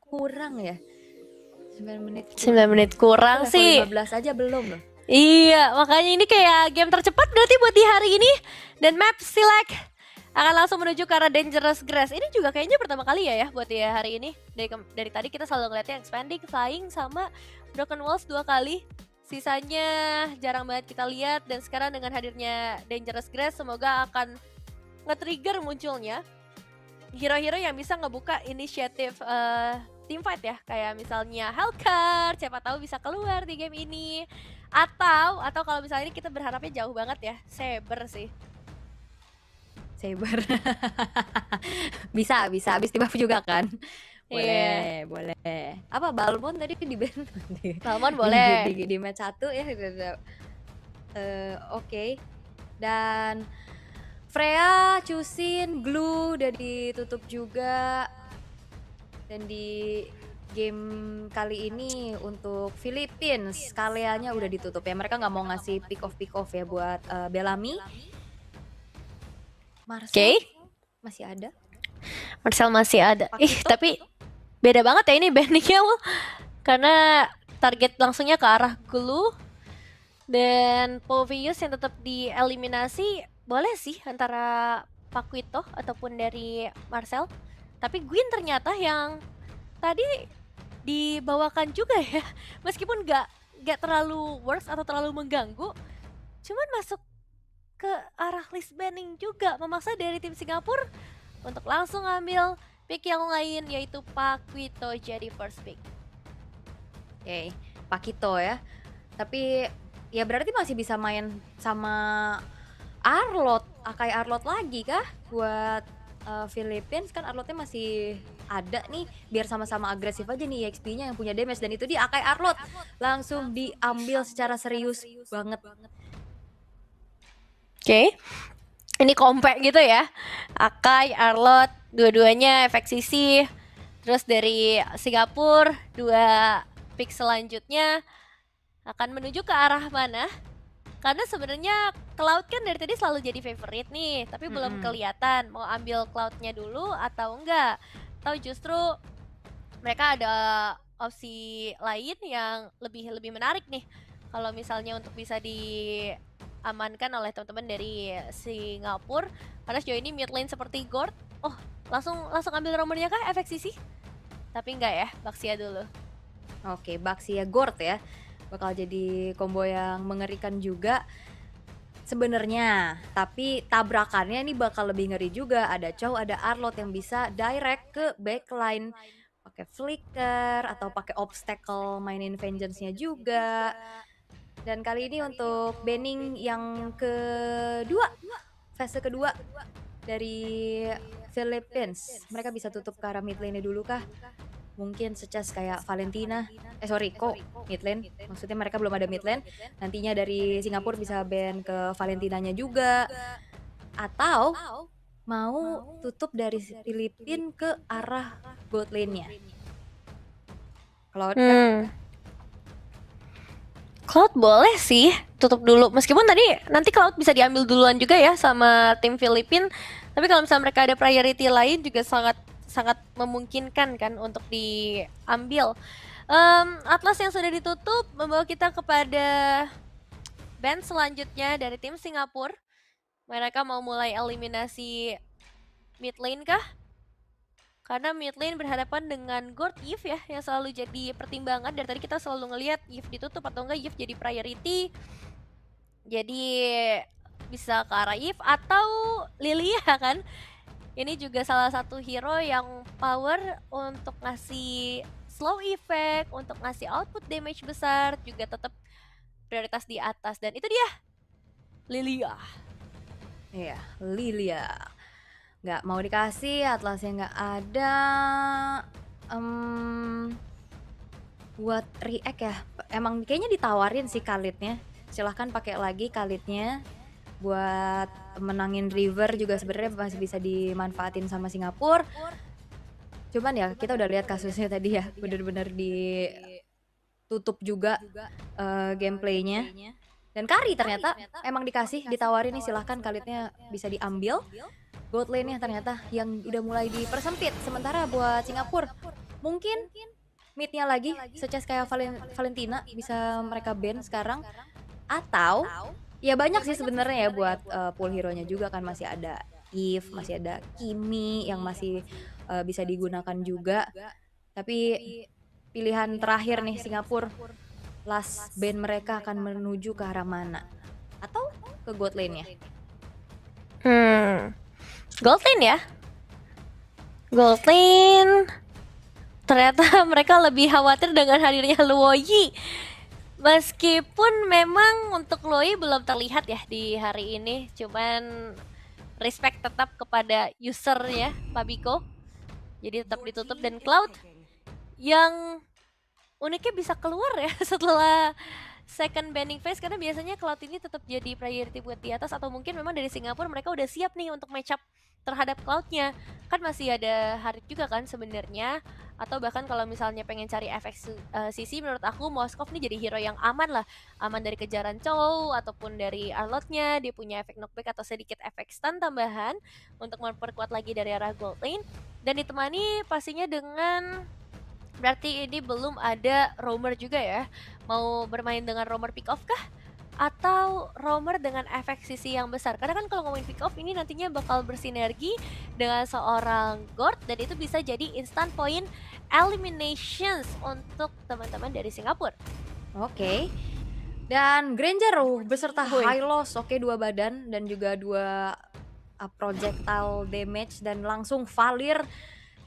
kurang ya. 9 menit 9 menit kurang level sih. 15 aja belum loh. Iya, makanya ini kayak game tercepat berarti buat di hari ini. Dan map select akan langsung menuju ke arah Dangerous Grass. Ini juga kayaknya pertama kali ya buat di hari ini. Dari tadi kita selalu ngeliatnya expanding, flying, sama broken walls 2 kali. Sisanya jarang banget kita lihat. Dan sekarang dengan hadirnya Dangerous Grass, semoga akan nge-trigger munculnya hero-hero yang bisa ngebuka inisiatif teamfight ya. Kayak misalnya Hellcat, siapa tahu bisa keluar di game ini. Atau kalau misalnya ini kita berharapnya jauh banget ya, Saber sih. Saber. bisa habis di buff juga kan. Boleh, boleh. Apa Balmon tadi di band? Balmon boleh. Di match 1 ya. Oke. Dan Freya, Chusin, Glue udah ditutup juga. Dan di game kali ini untuk Philippines kaliannya udah ditutup ya. Mereka nggak mau ngasih pick off ya buat Bellamy. Marcel masih ada. Marcel masih ada. Tapi beda banget ya ini bandingnya loh. Karena target langsungnya ke arah Glue. Dan Povius yang tetap dieliminasi. Boleh sih antara Paquito ataupun dari Marcel. Tapi Gwyn ternyata yang tadi dibawakan juga ya. Meskipun gak terlalu worse atau terlalu mengganggu. Cuman masuk ke arah list banning juga. Memaksa dari tim Singapura untuk langsung ambil pick yang lain, yaitu Paquito jadi first pick. Oke, Paquito ya. Tapi ya berarti masih bisa main sama Arlot, Akai Arlot lagi kah buat Philippines? Kan Arlotnya masih ada nih, biar sama-sama agresif aja nih EXP-nya yang punya damage. Dan itu dia Akai Arlot langsung diambil secara serius banget. Oke, ini compact gitu ya. Akai, Arlot, dua-duanya efek sisi. Terus dari Singapura, 2 pick selanjutnya akan menuju ke arah mana? Karena sebenarnya Cloud kan dari tadi selalu jadi favorite nih, tapi belum kelihatan mau ambil Cloud-nya dulu atau enggak. Atau justru mereka ada opsi lain yang lebih menarik nih. Kalau misalnya untuk bisa diamankan oleh teman-teman dari Singapura. Karena sejauh ini mid lane seperti Gord. Oh, langsung ambil romernya kah efek sisi? Tapi enggak ya, Baxia dulu. Oke, Baxia Gord ya. Bakal jadi combo yang mengerikan juga sebenarnya, tapi tabrakannya ini bakal lebih ngeri juga. Ada Chow, ada Arlot yang bisa direct ke backline pakai flicker atau pakai obstacle, mainin vengeance-nya juga. Dan kali ini untuk banning yang kedua, fase kedua dari Philippines, mereka bisa tutup ke arah mid lane dulu kah? Mungkin secas kayak Valentina, kok mid lane, maksudnya mereka belum ada mid lane. Nantinya dari Singapura bisa ban ke Valentinanya juga, atau mau tutup dari Filipina ke arah bot lane-nya. Cloud Cloud boleh sih tutup dulu, meskipun nanti Cloud bisa diambil duluan juga ya sama tim Filipina. Tapi kalau misalnya mereka ada priority lain juga sangat memungkinkan kan untuk diambil. Atlas yang sudah ditutup membawa kita kepada band selanjutnya dari tim Singapura. Mereka mau mulai eliminasi mid lane kah? Karena mid lane berhadapan dengan Gord Yves ya, yang selalu jadi pertimbangan. Dari tadi kita selalu ngelihat Yves ditutup atau enggak Yves jadi priority. Jadi bisa ke arah Yves atau Lilia kan. Ini juga salah satu hero yang power untuk ngasih slow effect, untuk ngasih output damage besar, juga tetap prioritas di atas. Dan itu dia, Lilia. Iya, Lilia. Nggak mau dikasih, Atlasnya nggak ada. Buat react ya, emang kayaknya ditawarin sih Khalidnya. Silahkan pakai lagi Khalidnya. Buat menangin River juga sebenarnya masih bisa dimanfaatin sama Singapura. Cuman ya kita udah lihat kasusnya tadi ya, bener-bener ditutup juga gameplaynya. Dan Kari ternyata emang ditawarin nih, silahkan Khalidnya bisa diambil. Bot lane-nya ternyata yang udah mulai dipersempit sementara buat Singapura. Mungkin mid-nya lagi such as kayak Valentina bisa mereka ban sekarang, atau ya banyak sih sebenarnya ya buat, pool hero-nya juga kan masih ada Eve, masih ada Kimi yang masih, bisa digunakan juga. Tapi pilihan terakhir nih Singapura, last ban mereka akan menuju ke arah mana? Atau ke god lane-nya? Gold lane ya. Gold lane. Ternyata mereka lebih khawatir dengan hadirnya Luoyi. Meskipun memang untuk Luoyi belum terlihat ya di hari ini, cuman respect tetap kepada usernya Pabiko. Jadi tetap ditutup, dan Cloud yang uniknya bisa keluar ya setelah second banning phase, karena biasanya Cloud ini tetap jadi priority buat di atas, atau mungkin memang dari Singapura mereka udah siap nih untuk match up terhadap Cloud-nya. Kan masih ada Harit juga kan sebenarnya, atau bahkan kalau misalnya pengen cari efek CC, menurut aku Moskov nih jadi hero yang aman lah, aman dari kejaran Chow ataupun dari Arlott-nya. Dia punya efek knockback atau sedikit efek stun tambahan untuk memperkuat lagi dari arah gold lane, dan ditemani pastinya dengan, berarti ini belum ada roamer juga ya. Mau bermain dengan roamer pick off kah? Atau roamer dengan efek sisi yang besar? Karena kan kalau ngomongin pick off ini nantinya bakal bersinergi dengan seorang Gord, dan itu bisa jadi instant point eliminations untuk teman-teman dari Singapura. Oke. Dan Granger beserta Hylos, oke 2 badan dan juga 2 projectile damage, dan langsung Valir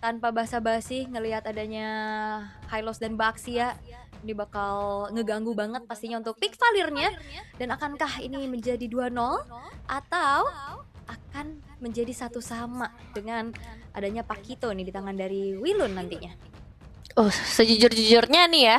tanpa basa-basi ngelihat adanya Hylos dan Baxia. Ini bakal ngeganggu banget pastinya untuk pick Valirnya. Dan akankah ini menjadi 2-0 atau akan menjadi satu sama dengan adanya Pakito nih di tangan dari Wilun nantinya? Oh, sejujur-jujurnya nih ya,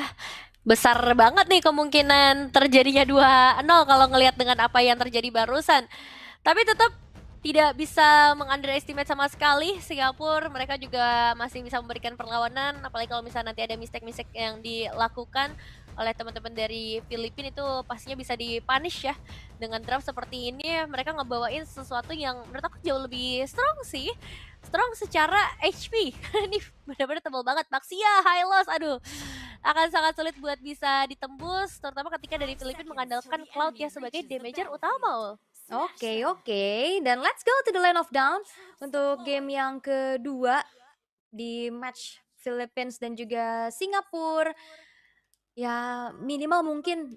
besar banget nih kemungkinan terjadinya 2-0 kalau ngelihat dengan apa yang terjadi barusan. Tapi tetap tidak bisa meng-underestimate sama sekali Singapura. Mereka juga masih bisa memberikan perlawanan, apalagi kalau misalnya nanti ada mistake-mistake yang dilakukan oleh teman-teman dari Filipina, itu pastinya bisa dipunish ya. Dengan draft seperti ini mereka ngebawain sesuatu yang menurut aku jauh lebih strong sih. Strong secara HP. Ini benar-benar tebal banget. Baxia, Hylos, aduh, akan sangat sulit buat bisa ditembus, terutama ketika dari Filipina mengandalkan Cloud ya sebagai damager utama. Oke, dan let's go to the Land of Dawn untuk game yang kedua di match Philippines dan juga Singapura. Ya minimal mungkin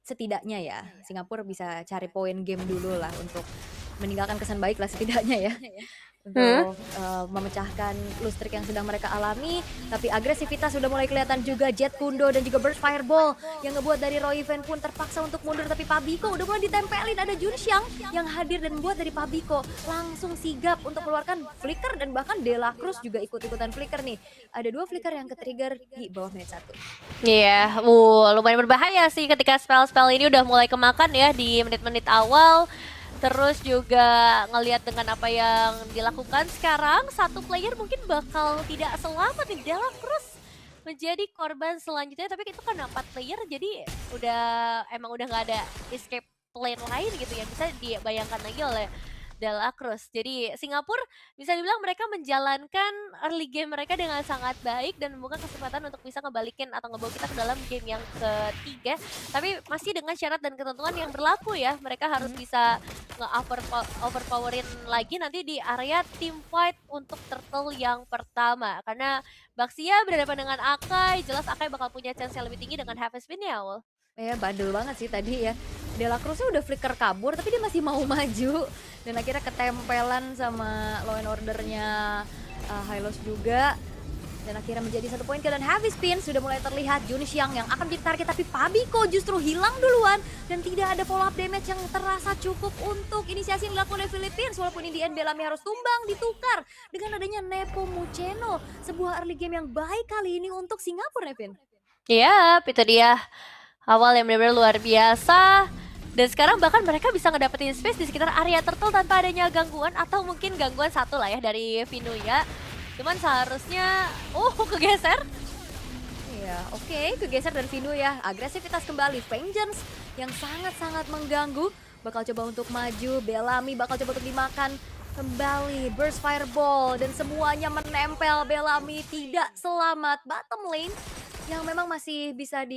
setidaknya ya Singapura bisa cari poin game dulu lah untuk meninggalkan kesan baik lah setidaknya ya. Untuk memecahkan lustrik yang sedang mereka alami. Tapi agresivitas sudah mulai kelihatan juga. Jet Kundo dan juga Burst Fireball yang ngebuat dari Royven pun terpaksa untuk mundur. Tapi Pabiko udah mulai ditempelin. Ada Junxiang yang hadir dan buat dari Pabiko langsung sigap untuk keluarkan flicker, dan bahkan Dela Cruz juga ikut-ikutan flicker nih. Ada 2 flicker yang ke-trigger di bawah menit 1. Iya, lumayan berbahaya sih ketika spell-spell ini udah mulai kemakan ya di menit-menit awal. Terus juga ngelihat dengan apa yang dilakukan sekarang, satu player mungkin bakal tidak selamat nih. Dela Cruz menjadi korban selanjutnya, tapi itu kan 4 player, jadi emang udah nggak ada escape plan lain gitu yang bisa dibayangkan lagi oleh Dela Cruz. Jadi Singapura bisa dibilang mereka menjalankan early game mereka dengan sangat baik dan membuka kesempatan untuk bisa ngebalikin atau ngebawa kita ke dalam game yang ketiga. Tapi masih dengan syarat dan ketentuan yang berlaku ya. Mereka harus bisa nge-overpowerin lagi nanti di area team fight untuk turtle yang pertama. Karena Baxia berhadapan dengan Akai, jelas Akai bakal punya chance yang lebih tinggi dengan Have a Spin ya, Awal. Ya bandel banget sih tadi ya. Dela Cruznya udah flicker kabur tapi dia masih mau maju, dan akhirnya ketempelan sama Law and Order-nya Hylos juga, dan akhirnya menjadi 1 poin. Dan Heavy Spin sudah mulai terlihat. Junxiang yang akan menjadi target, tapi Pabiko justru hilang duluan dan tidak ada follow up damage yang terasa cukup untuk inisiasi yang dilakukan oleh Philippines. Walaupun in the end Bellamy harus tumbang, ditukar dengan adanya Nepomuceno. Sebuah early game yang baik kali ini untuk Singapura, Nevin. Iya, itu dia awal yang benar-benar luar biasa. Dan sekarang bahkan mereka bisa ngedapetin space di sekitar area turtle tanpa adanya gangguan, atau mungkin gangguan satu lah ya dari Vinuya. Cuman seharusnya kegeser. Iya, oke, kegeser dan Vinuya. Agresivitas kembali, Vengeance yang sangat-sangat mengganggu. Bakal coba untuk maju, Bellamy bakal coba untuk dimakan. Kembali burst fireball dan semuanya menempel. Bellamy tidak selamat. Bottom lane yang memang masih bisa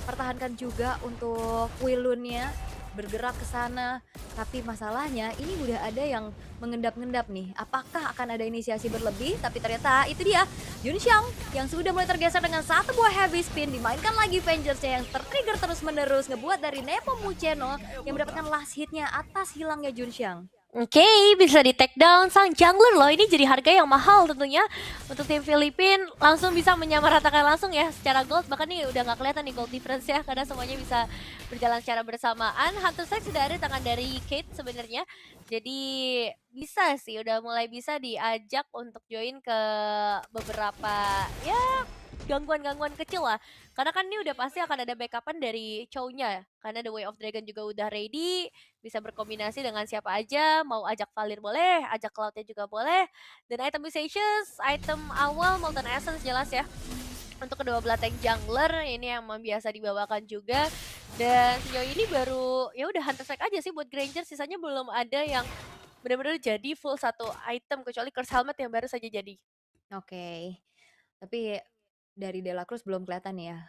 pertahankan juga untuk Wilunnya bergerak ke sana. Tapi masalahnya ini udah ada yang mengendap-ngendap nih. Apakah akan ada inisiasi berlebih? Tapi ternyata itu dia Junxiang yang sudah mulai tergeser dengan satu buah heavy spin. Dimainkan lagi Vengeance-nya yang tertrigger terus-menerus. Ngebuat dari Nepomuceno yang mendapatkan last hitnya atas hilangnya Junxiang. Oke, bisa di take down sang jungler loh. Ini jadi harga yang mahal tentunya untuk tim Filipin. Langsung bisa menyamaratakan langsung ya secara gold. Bahkan nih udah nggak kelihatan nih gold difference ya, karena semuanya bisa berjalan secara bersamaan. Hunter Strike sudah ada di tangan dari Kate sebenarnya. Jadi bisa sih, udah mulai bisa diajak untuk join ke beberapa ya gangguan-gangguan kecil lah. Karena kan ini udah pasti akan ada backupan dari Chow-nya. Karena The Way of Dragon juga udah ready, bisa berkombinasi dengan siapa aja, mau ajak Valir boleh, ajak Cloud-nya juga boleh. Dan item Visations, item awal Molten Essence jelas ya. Untuk kedua belah tank jungler ini yang biasa dibawakan juga. Dan sejauh ini baru ya udah Hunter Strike aja sih buat Granger, sisanya belum ada yang benar-benar jadi full satu item kecuali Curse Helmet yang baru saja jadi. Oke. Tapi dari De La Cruz belum kelihatan ya,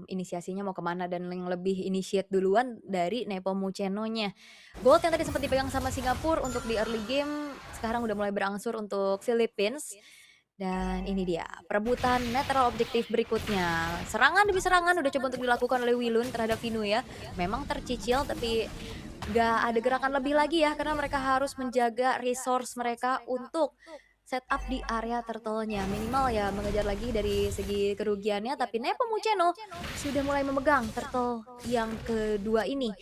inisiasinya mau kemana dan yang lebih initiate duluan dari Nepomuceno-nya. Gold yang tadi sempat dipegang sama Singapura untuk di early game, sekarang udah mulai berangsur untuk Philippines. Dan ini dia, perebutan netral objektif berikutnya. Serangan demi serangan udah coba untuk dilakukan oleh Wilun terhadap Vinu ya. Memang tercicil tapi nggak ada gerakan lebih lagi ya, karena mereka harus menjaga resource mereka untuk setup di area turtle-nya. Minimal ya mengejar lagi dari segi kerugiannya, tapi Nepomuceno sudah mulai memegang turtle yang kedua ini.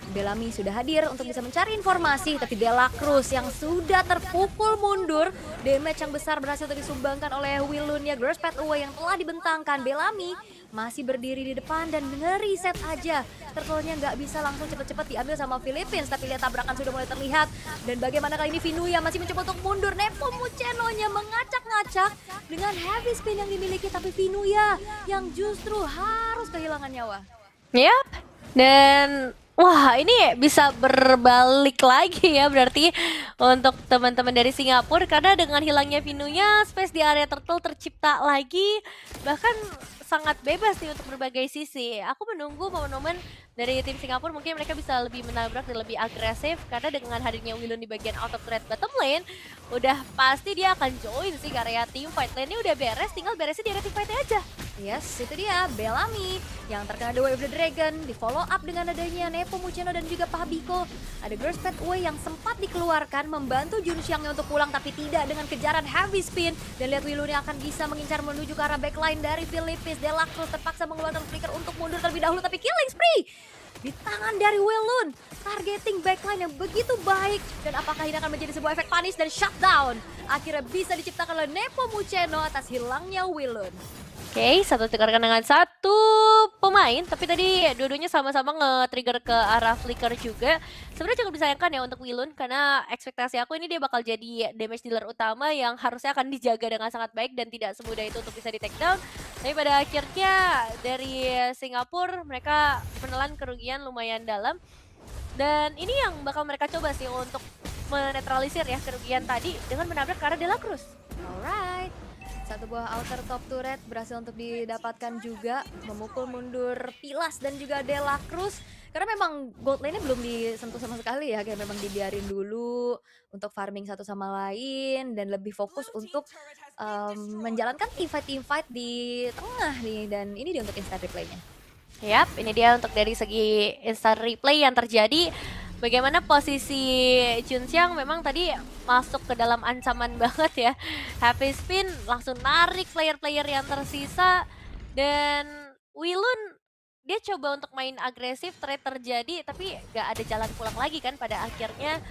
Bellamy sudah hadir untuk bisa mencari informasi, tapi De La Cruz yang sudah terpukul mundur. Damage yang besar berhasil disumbangkan oleh Wilunnya. Girls Path Away yang telah dibentangkan. Bellamy masih berdiri di depan dan ngeriset aja. Turtle-nya nggak bisa langsung cepet-cepet diambil sama Philippines, tapi lihat tabrakan sudah mulai terlihat. Dan bagaimana kali ini Vinu yang masih mencoba untuk mundur. Nepomuceno-nya mengacak-ngacak dengan heavy spin yang dimiliki, tapi Vinu ya yang justru harus kehilangan nyawa. Ya, dan wah ini bisa berbalik lagi ya berarti untuk teman-teman dari Singapura, karena dengan hilangnya Vinunya space di area turtle tercipta lagi, bahkan sangat bebas nih untuk berbagai sisi. Aku menunggu momen-momen dari tim Singapura, mungkin mereka bisa lebih menabrak dan lebih agresif, karena dengan hadirnya Wilun di bagian out of threat bottom lane, udah pasti dia akan join sih ke area team fight. Lane-nya udah beres, tinggal beresin di area team fight aja. Yes, itu dia Bellamy yang terkena The Way of the Dragon, di follow up dengan adanya Nepomuceno dan juga Pabiko. Ada Girls Path Away yang sempat dikeluarkan membantu Junxiangnya untuk pulang, tapi tidak dengan kejaran heavy spin. Dan lihat Wilun yang akan bisa mengincar menuju ke arah backline dari Philippines. De La Cruz terpaksa mengeluarkan flicker untuk mundur terlebih dahulu, tapi killing spree di tangan dari Wilun, targeting backline yang begitu baik. Dan apakah ini akan menjadi sebuah efek panis dan shutdown akhirnya bisa diciptakan oleh Nepomuceno atas hilangnya Wilun. Oke, satu tukarkan dengan satu pemain, tapi tadi dua-duanya sama-sama nge-trigger ke arah flicker juga. Sebenarnya cukup disayangkan ya untuk Wilun, karena ekspektasi aku ini dia bakal jadi damage dealer utama yang harusnya akan dijaga dengan sangat baik dan tidak semudah itu untuk bisa di take down. Tapi pada akhirnya dari Singapura mereka menelan kerugian lumayan dalam. Dan ini yang bakal mereka coba sih untuk menetralisir ya kerugian tadi dengan menabrak ke arah De La Cruz. Alright, satu buah outer top turret berhasil untuk didapatkan juga, memukul mundur Pilas dan juga De La Cruz. Karena memang gold lane-nya belum disentuh sama sekali ya, kayak memang dibiarin dulu untuk farming satu sama lain dan lebih fokus untuk menjalankan teamfight di tengah nih. Dan ini dia untuk instant replay-nya. Yap, ini dia untuk dari segi instant replay yang terjadi. Bagaimana posisi Junxiang memang tadi masuk ke dalam ancaman banget ya. Happy spin langsung narik player-player yang tersisa. Dan Wilun dia coba untuk main agresif, trade terjadi, tapi gak ada jalan pulang lagi kan pada akhirnya.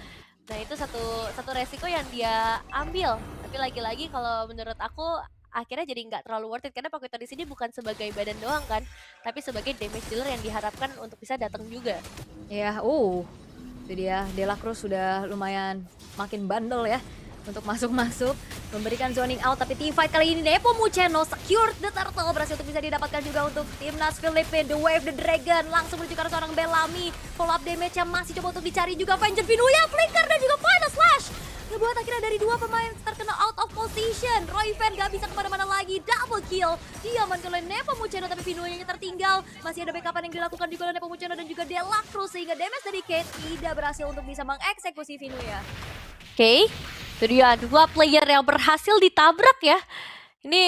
Nah itu satu resiko yang dia ambil. Tapi lagi-lagi kalau menurut aku akhirnya jadi nggak terlalu worth it, karena Pakuito di sini bukan sebagai badan doang kan, tapi sebagai damage dealer yang diharapkan untuk bisa datang juga. Ya, itu dia De La Cruz sudah lumayan makin bandel ya. untuk masuk-masuk, memberikan zoning out, tapi teamfight kali ini Nepomuceno secure the turtle, berhasil untuk bisa didapatkan juga untuk timnas Filipina. The Wave, The Dragon langsung menuju ke arah seorang Bellamy. Follow up damage-nya masih coba untuk dicari juga Vengeance Vinuya, flicker dan juga Final Slash. Ngebuat akhirnya dari dua pemain terkena out of position. Royven gak bisa kemana-mana lagi, double kill. Diamankan oleh Nepomuceno, tapi Vinuya tertinggal. Masih ada backupan yang dilakukan juga oleh Nepomuceno dan juga Delacruz, sehingga damage dari Kate tidak berhasil untuk bisa mengeksekusi Vinuya. Oke, itu dia 2 player yang berhasil ditabrak ya. Ini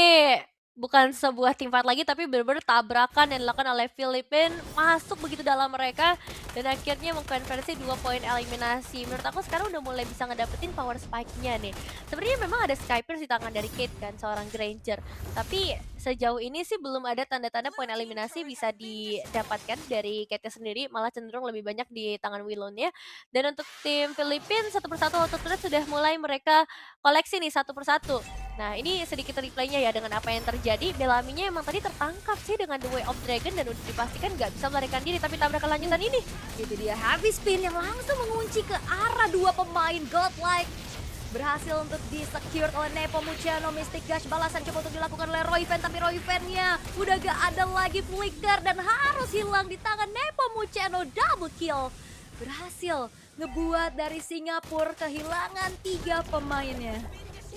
bukan sebuah teamfight lagi, tapi benar-benar tabrakan yang dilakukan oleh Filipina, masuk begitu dalam mereka dan akhirnya mengkonversi 2 poin eliminasi. Menurut aku sekarang udah mulai bisa ngedapetin power spike-nya nih. Sebenarnya memang ada Skypers di tangan dari Kate kan, seorang Granger. Tapi sejauh ini sih belum ada tanda-tanda poin eliminasi bisa didapatkan dari Kate sendiri, malah cenderung lebih banyak di tangan Willon-nya. Dan untuk tim Filipina satu persatu auto turret sudah mulai mereka koleksi nih satu persatu. Nah ini sedikit replaynya ya dengan apa yang terjadi. Bellamy-nya emang tadi tertangkap sih dengan The Way of Dragon dan udah dipastikan nggak bisa melarikan diri, tapi tabrakan lanjutan ini. Itu dia heavy spin yang langsung mengunci ke arah dua pemain godlike. Berhasil untuk di-secure oleh Nepomuceno. Mystic Gush balasan coba untuk dilakukan oleh Royven, tapi Royven-nya udah gak ada lagi flicker dan harus hilang di tangan Nepomuceno. Double kill. Berhasil ngebuat dari Singapura kehilangan 3 pemainnya.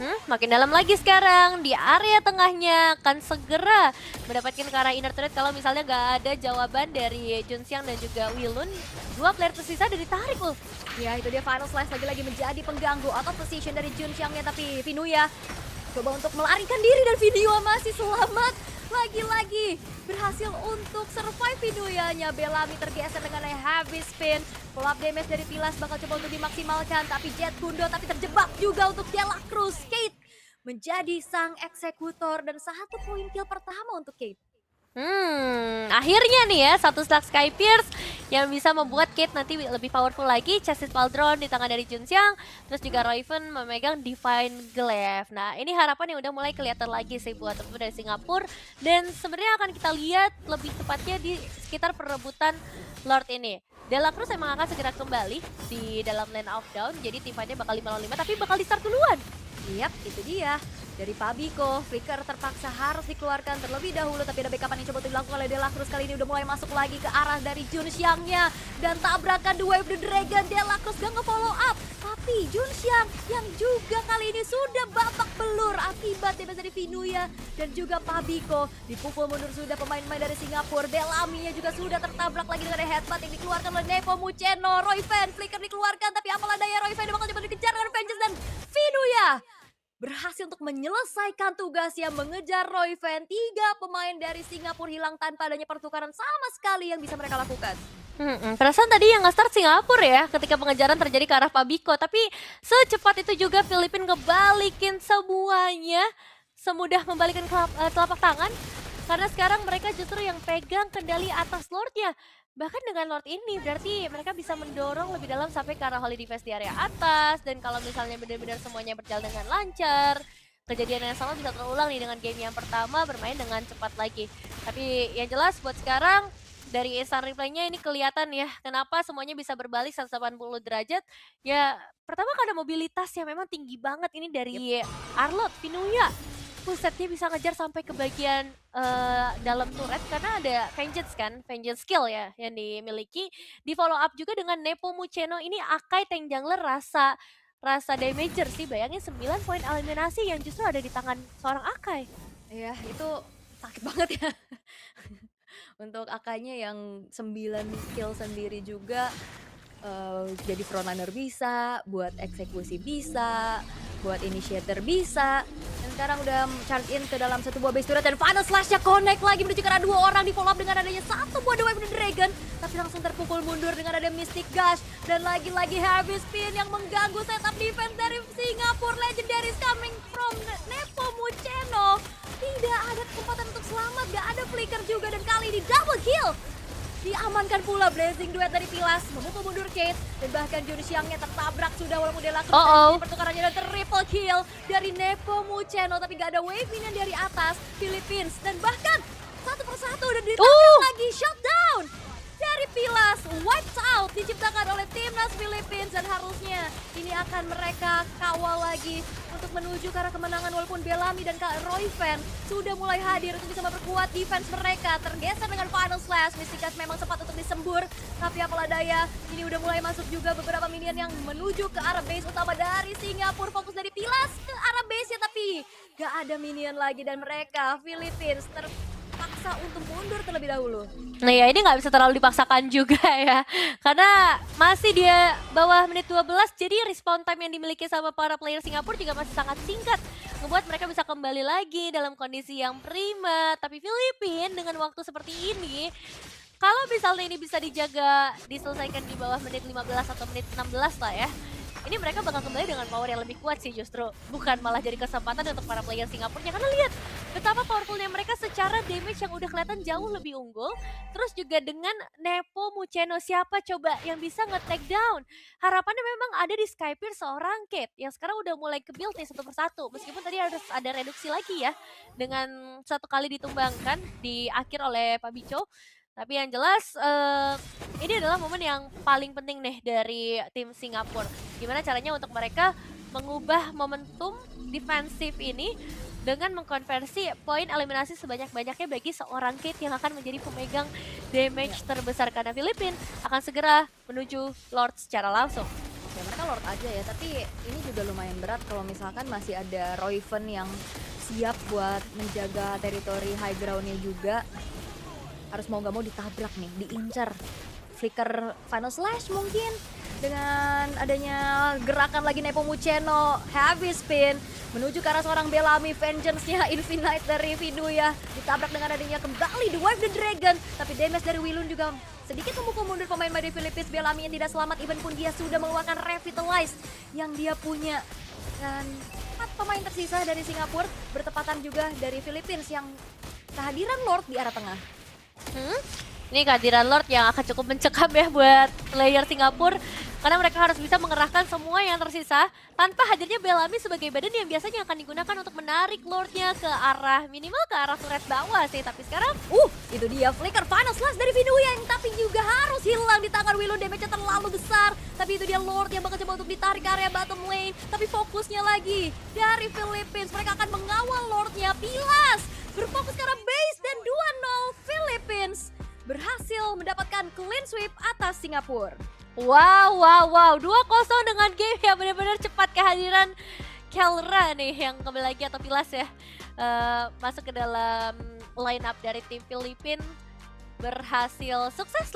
Makin dalam lagi sekarang. Di area tengahnya akan segera mendapatkan ke arah inner turret kalau misalnya gak ada jawaban dari Junxiang dan juga Willon. 2 player tersisa dari ditarik loh. Ya itu dia Final Slash lagi-lagi menjadi pengganggu out of position dari Junxiangnya, tapi Vinuya coba untuk melarikan diri dan Vinuya masih selamat. Lagi-lagi berhasil untuk survive Vinuyanya. Bellamy tergeser dengan heavy spin. Follow up damage dari Pilas bakal coba untuk dimaksimalkan, tapi Jet Kundo tapi terjebak juga untuk Delacruz. Kate menjadi sang eksekutor dan 1 poin kill pertama untuk Kate. Akhirnya nih ya satu stack Skypierce yang bisa membuat Kate nanti lebih powerful lagi. Chassis Pauldron di tangan dari Junxiang, terus juga Royven memegang Divine Glaive. Nah ini harapan yang udah mulai kelihatan lagi sih buat teman dari Singapura, dan sebenarnya akan kita lihat lebih tepatnya di sekitar perebutan Lord ini. Delacruz emang akan segera kembali di dalam lane of down, jadi tim fight-nya bakal 5 lawan 5 tapi bakal di start duluan. Yap, itu dia. Dari Pabiko, flicker terpaksa harus dikeluarkan terlebih dahulu, tapi ada backupan yang coba dilakukan oleh Delacruz. Kali ini udah mulai masuk lagi ke arah dari Junxiangnya dan tabrakan The Wave, The Dragon. Delacruz gak nge-follow up, tapi Junxiang yang juga kali ini sudah babak belur akibat damage dari Vinuya dan juga Pabiko. Dipukul mundur sudah pemain-pemain dari Singapura. Bellamy-nya juga sudah tertabrak lagi dengan headbutt yang dikeluarkan oleh Nepomuceno. Royven, flicker dikeluarkan, tapi apalah daya Royven bakal coba dikejar dengan Vengeance dan Vinuya berhasil untuk menyelesaikan tugasnya mengejar Royven. 3 pemain dari Singapura hilang tanpa adanya pertukaran sama sekali yang bisa mereka lakukan. Perasaan tadi yang nge-start Singapura ya ketika pengejaran terjadi ke arah Pabiko, tapi secepat itu juga Filipina ngebalikin semuanya, semudah membalikkan telapak tangan, karena sekarang mereka justru yang pegang kendali atas Lordnya. Bahkan dengan Lord ini berarti mereka bisa mendorong lebih dalam sampai ke arah Holy Device di area atas. Dan kalau misalnya benar-benar semuanya berjalan dengan lancar, kejadian yang sama bisa terulang nih dengan game yang pertama, bermain dengan cepat lagi. Tapi yang jelas buat sekarang dari instant replaynya ini kelihatan ya kenapa semuanya bisa berbalik 180 derajat. Ya pertama karena mobilitas yang memang tinggi banget ini dari Arlott, Vinuya. Busetnya bisa ngejar sampai ke bagian dalam turret karena ada Vengeance kan, Vengeance skill ya yang dimiliki. Di follow up juga dengan Nepomuceno, ini Akai tank jungler rasa damager sih. Bayangin 9 poin eliminasi yang justru ada di tangan seorang Akai. Ya itu sakit banget ya. Untuk Akainya yang 9 skill sendiri juga, jadi frontliner bisa, buat eksekusi bisa, buat initiator bisa. Dan sekarang udah charge in ke dalam satu buah base turret dan final slash-nya connect lagi menuju ke arah 2 orang. Di follow up dengan adanya 1 buah The Wave Dragon, tapi langsung terpukul mundur dengan ada Mystic Gush. Dan lagi-lagi heavy spin yang mengganggu setup defense dari Singapura. Legendaries coming from Nepomuceno. Tidak ada kesempatan untuk selamat, gak ada flicker juga, dan kali ini double kill. Diamankan pula Blazing Duet dari Pilas, memukul mundur Kate, dan bahkan Junxiangnya tertabrak sudah walaupun Delacruz pertukarannya, dan triple kill dari Nepomuceno, tapi gak ada wave minion dari atas Philippines, dan bahkan satu persatu dan ditangkap lagi shutdown dari Pilas wiped out diciptakan oleh timnas Philippines, dan harusnya ini akan mereka kawal lagi untuk menuju ke arah kemenangan, walaupun Bellamy dan Kak Royven sudah mulai hadir untuk bisa memperkuat defense mereka. Tergeser dengan Final Slash, Mysticat memang sempat untuk disembur, tapi apalah daya, ini udah mulai masuk juga beberapa minion yang menuju ke arah base utama dari Singapura. Fokus dari Pilas ke arah base-nya, tapi gak ada minion lagi dan mereka Philippines terpaksa untuk mundur terlebih dahulu. Nah ya, ini nggak bisa terlalu dipaksakan juga ya, karena masih dia bawah menit 12, jadi respawn time yang dimiliki sama para player Singapura juga masih sangat singkat, membuat mereka bisa kembali lagi dalam kondisi yang prima. Tapi Filipina dengan waktu seperti ini, kalau misalnya ini bisa dijaga, diselesaikan di bawah menit 15 atau menit 16 lah ya, ini mereka bakal kembali dengan power yang lebih kuat sih justru. Bukan malah jadi kesempatan untuk para player Singapurnya. Karena lihat betapa powerfulnya mereka secara damage yang udah kelihatan jauh lebih unggul. Terus juga dengan Nepo Muceno, siapa coba yang bisa nge-take down. Harapannya memang ada di Skypier seorang Kate yang sekarang udah mulai ke-build nih satu persatu. Meskipun tadi harus ada reduksi lagi ya, dengan satu kali ditumbangkan di akhir oleh Pak Bico. Tapi yang jelas ini adalah momen yang paling penting nih dari tim Singapura. Gimana caranya untuk mereka mengubah momentum defensif ini dengan mengkonversi poin eliminasi sebanyak-banyaknya bagi seorang Kate yang akan menjadi pemegang damage terbesar, karena Filipina akan segera menuju Lord secara langsung. Ya mereka Lord aja ya, tapi ini juga lumayan berat kalau misalkan masih ada Royven yang siap buat menjaga teritori high ground-nya juga. Harus mau gak mau ditabrak nih, diincar. Flicker Final Slash mungkin. Dengan adanya gerakan lagi Nepo Muceno, heavy spin menuju ke arah seorang Bellamy. Vengeance-nya infinite dari Viduya, ditabrak dengan adanya kembali The Wife the Dragon. Tapi damage dari Wilun juga sedikit memukul mundur pemain dari Philippines. Bellamy yang tidak selamat, even pun dia sudah mengeluarkan Revitalize yang dia punya. Dan 4 pemain tersisa dari Singapura bertepatan juga dari Philippines yang kehadiran Lord di arah tengah. Ini kehadiran Lord yang akan cukup mencekam ya buat player Singapura, karena mereka harus bisa mengerahkan semua yang tersisa tanpa hadirnya Bellamy sebagai badan yang biasanya akan digunakan untuk menarik Lordnya ke arah minimal ke arah turret bawah sih. Tapi sekarang itu dia flicker Final Slash dari Viduya yang tapi juga harus hilang di tangan Willow. Damage-nya terlalu besar, tapi itu dia Lord yang bakal coba untuk ditarik ke area bottom lane. Tapi fokusnya lagi dari Philippines, mereka akan mengawal Lordnya. Pilas berfokus ke arah base dan 2-0 Philippines berhasil mendapatkan clean sweep atas Singapura. Wow, 2-0 dengan game yang benar-benar cepat. Kehadiran Kelra nih yang kembali lagi, atau Pilas ya, masuk ke dalam line up dari tim Filipina, berhasil sukses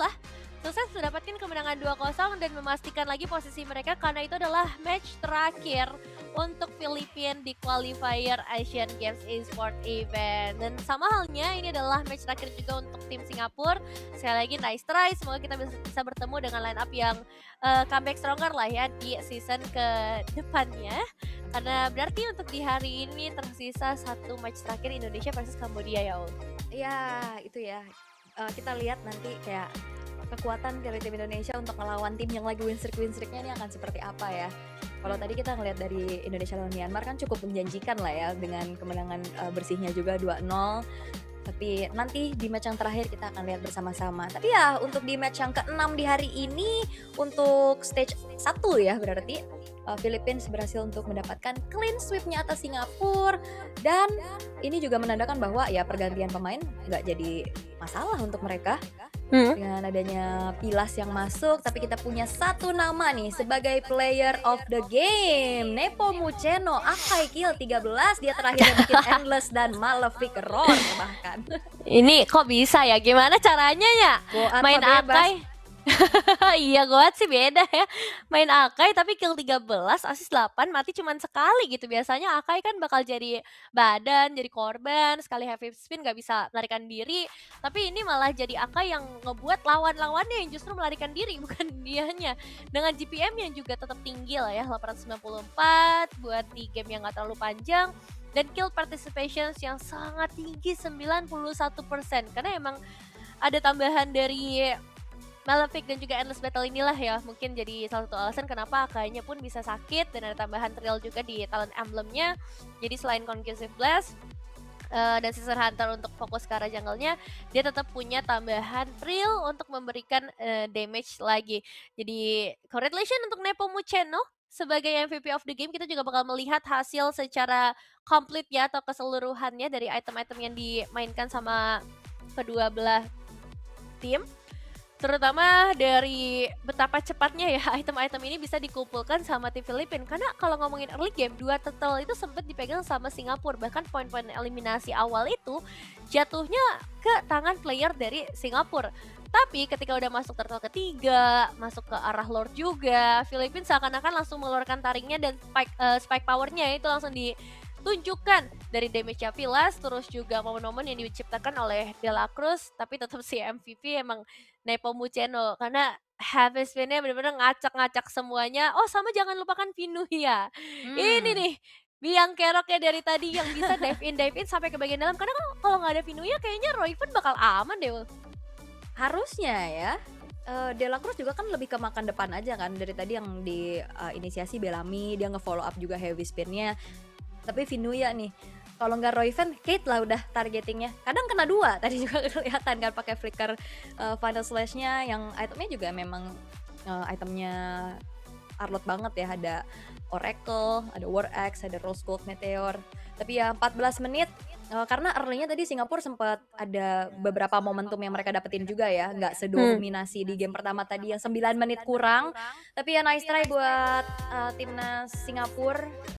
mendapatkan kemenangan 2-0 dan memastikan lagi posisi mereka, karena itu adalah match terakhir untuk Filipina di qualifier Asian Games Esports Event. Dan sama halnya ini adalah match terakhir juga untuk tim Singapura. Sekali lagi nice try, semoga kita bisa bertemu dengan line up yang comeback stronger lah ya di season ke depannya. Karena berarti untuk di hari ini tersisa satu match terakhir Indonesia versus Kambodia ya Ul. Ya itu ya, kita lihat nanti kayak kekuatan dari tim Indonesia untuk melawan tim yang lagi win streak-nya ini akan seperti apa ya. Kalau tadi kita ngelihat dari Indonesia lawan Myanmar kan cukup menjanjikan lah ya, dengan kemenangan bersihnya juga 2-0. Tapi nanti di match yang terakhir kita akan lihat bersama-sama. Tapi ya untuk di match yang ke-6 di hari ini, untuk stage 1 ya berarti Philippines berhasil untuk mendapatkan clean sweep-nya atas Singapura. Dan ini juga menandakan bahwa ya pergantian pemain nggak jadi masalah untuk mereka. Dengan adanya Pilas yang masuk, tapi kita punya satu nama nih sebagai player of the game, Nepo Muceno. Akai kill 13, dia terakhirnya bikin Endless dan Malefic Roar bahkan. Ini kok bisa ya, gimana caranya ya? Main Akai. Iya, Goat sih beda ya. Main Akai tapi kill 13, assist 8, mati cuman sekali gitu. Biasanya Akai kan bakal jadi badan, jadi korban, sekali heavy spin gak bisa melarikan diri. Tapi ini malah jadi Akai yang ngebuat lawan-lawannya yang justru melarikan diri, bukan dianya. Dengan GPM yang juga tetap tinggi lah ya, 894 buat di game yang gak terlalu panjang. Dan kill participation yang sangat tinggi, 91%. Karena emang ada tambahan dari Malefic dan juga Endless Battle inilah ya mungkin jadi salah satu alasan kenapa Akainya pun bisa sakit, dan ada tambahan trail juga di talent emblemnya. Jadi selain Concussive Blast, dan Sister Hunter untuk fokus ke arah jungle-nya, dia tetap punya tambahan Trill untuk memberikan, damage lagi. Jadi congratulations untuk Nepomuceno sebagai MVP of the game, kita juga bakal melihat hasil secara komplit ya atau keseluruhannya dari item-item yang dimainkan sama kedua belah tim. Terutama dari betapa cepatnya ya item-item ini bisa dikumpulkan sama tim Filipina. Karena kalau ngomongin early game, 2 turtle itu sempat dipegang sama Singapura. Bahkan poin-poin eliminasi awal itu jatuhnya ke tangan player dari Singapura. Tapi ketika udah masuk turtle ketiga, masuk ke arah Lord juga, Filipina seakan-akan langsung mengeluarkan taringnya dan spike powernya itu langsung ditunjukkan dari damage-nya Vilas, terus juga momen-momen yang diciptakan oleh De La Cruz, tapi tetap si MVP emang Nepomuceno karena Heavy Spin-nya bener-bener ngacak-ngacak semuanya. Oh sama jangan lupakan Pinuya. Ini Hmm. nih, biang keroknya dari tadi yang bisa dive in sampai ke bagian dalam. Karena kan kalau nggak ada Pinuya kayaknya Royven bakal aman deh. Harusnya ya. De La Cruz juga kan lebih ke makan depan aja kan, dari tadi yang di inisiasi Bellamy, dia nge-follow up juga heavy spin-nya. Tapi Vinuya nih, kalau nggak Royven, Kate lah udah targetingnya. Kadang kena 2, tadi juga kelihatan kan pakai flicker final slash-nya yang itemnya juga memang itemnya Arlot banget ya, ada Oracle, ada War Axe, ada Rose Gold Meteor. Tapi ya 14 menit, karena early-nya tadi Singapura sempat ada beberapa momentum yang mereka dapetin juga ya, nggak Hmm. sedominasi di game pertama tadi yang 9 menit kurang. Tapi ya nice try buat timnas Singapura.